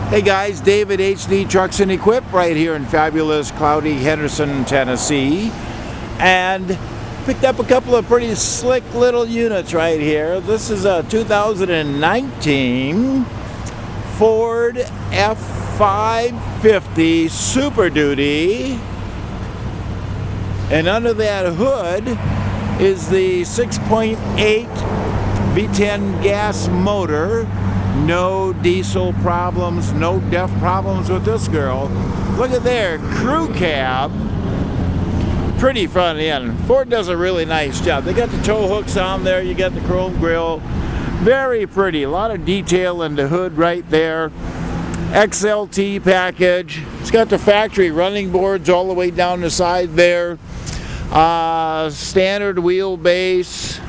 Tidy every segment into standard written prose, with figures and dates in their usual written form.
Hey guys, David HD Trucks and Equip right here in fabulous cloudy Henderson, Tennessee, and picked up a couple of pretty slick little units right here. This is a 2019 Ford F550 Super Duty, and under that hood is the 6.8 V10 gas motor. No diesel problems, no DEF problems with this girl. Look at there, crew cab. Pretty front end. Ford does a really nice job. They got the tow hooks on there, you got the chrome grille. Very pretty, a lot of detail in the hood right there. XLT package. It's got the factory running boards all the way down the side there. Standard wheelbase.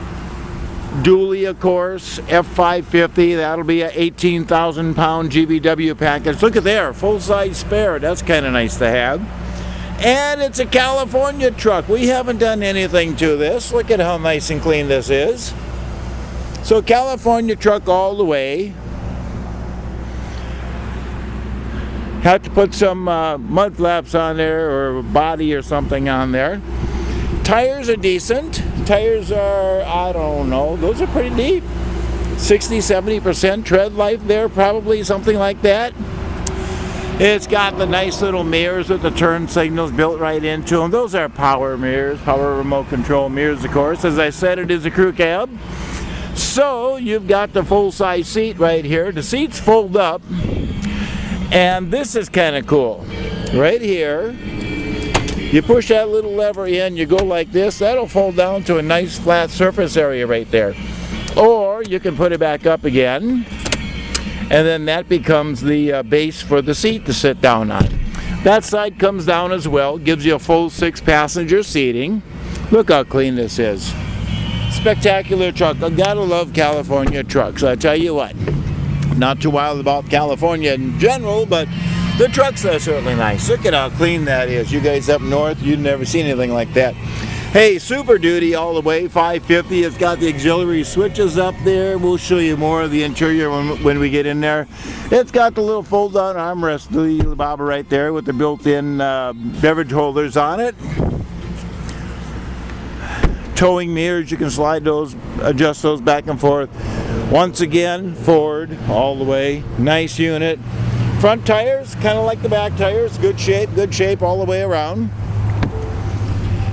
Dually, of course, F550, that'll be a 18,000 pound GVWR package. Look at there, full-size spare, that's kind of nice to have. And it's a California truck. We haven't done anything to this. Look at how nice and clean this is. So California truck all the way. Have to put some mud flaps on there or body or something on there. Tires are decent. Tires are, I don't know, those are pretty deep. 60-70% tread life there, probably something like that. It's got the nice little mirrors with the turn signals built right into them. Those are power mirrors, power remote control mirrors, of course. As I said, it is a crew cab. So you've got the full-size seat right here. The seats fold up, and this is kind of cool. Right here, you push that little lever in, you go like this, that'll fold down to a nice flat surface area right there. Or you can put it back up again, and then that becomes the base for the seat to sit down on. That side comes down as well, gives you a full 6-passenger seating. Look how clean this is. Spectacular truck. I gotta love California trucks, I tell you what. Not too wild about California in general, but the trucks are certainly nice. Look at how clean that is. You guys up north, you've never seen anything like that. Hey, Super Duty all the way, 550. It's got the auxiliary switches up there. We'll show you more of the interior when we get in there. It's got the little fold-down armrest, the bobber right there with the built-in beverage holders on it. Towing mirrors, you can slide those, adjust those back and forth. Once again, Ford all the way. Nice unit. Front tires, kind of like the back tires, good shape all the way around.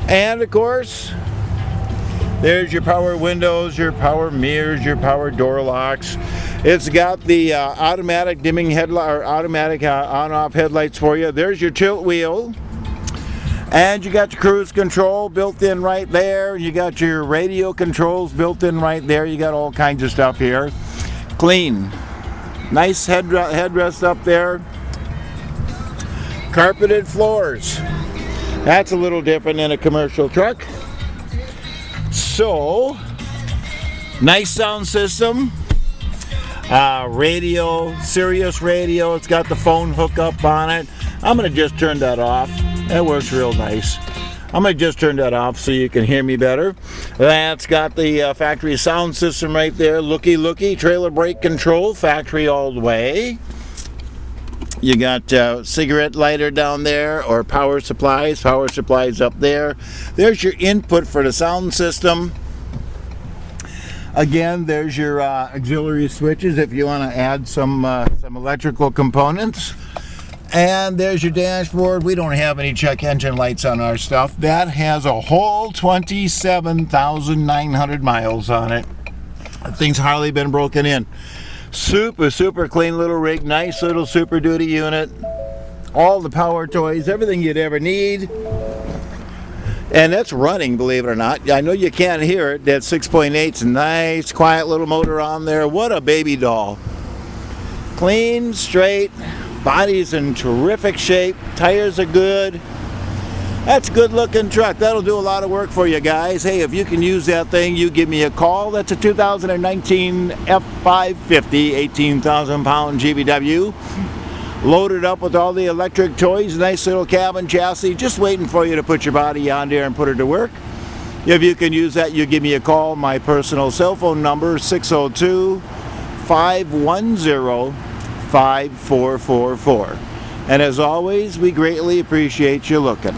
And of course, there's your power windows, your power mirrors, your power door locks. It's got the automatic dimming headlight, or automatic on-off headlights for you. There's your tilt wheel. And you got your cruise control built in right there. You got your radio controls built in right there. You got all kinds of stuff here. Clean. Nice headrest up there. Carpeted floors. That's a little different than a commercial truck. So, nice sound system. Radio, Sirius radio. It's got the phone hookup on it. I'm going to just turn that off. That works real nice. I'm going to just turn that off so you can hear me better. That's got the factory sound system right there. Looky. Trailer brake control, factory all the way. You got cigarette lighter down there, or power supplies. Power supplies up there. There's your input for the sound system. Again, there's your auxiliary switches if you want to add some electrical components. And there's your dashboard. We don't have any check engine lights on our stuff. That has a whole 27,900 miles on it. That thing's hardly been broken in. Super clean little rig. Nice little Super Duty unit. All the power toys, everything you'd ever need. And that's running, believe it or not. I know you can't hear it. That 6.8's a nice, quiet little motor on there. What a baby doll. Clean, straight. Body's in terrific shape. Tires are good. That's a good looking truck. That'll do a lot of work for you guys. Hey, if you can use that thing, you give me a call. That's a 2019 F550, 18,000 pound GVW. Loaded up with all the electric toys. Nice little cabin chassis. Just waiting for you to put your body on there and put her to work. If you can use that, you give me a call. My personal cell phone number, 602-510-5600. F55054. And as always, we greatly appreciate you looking.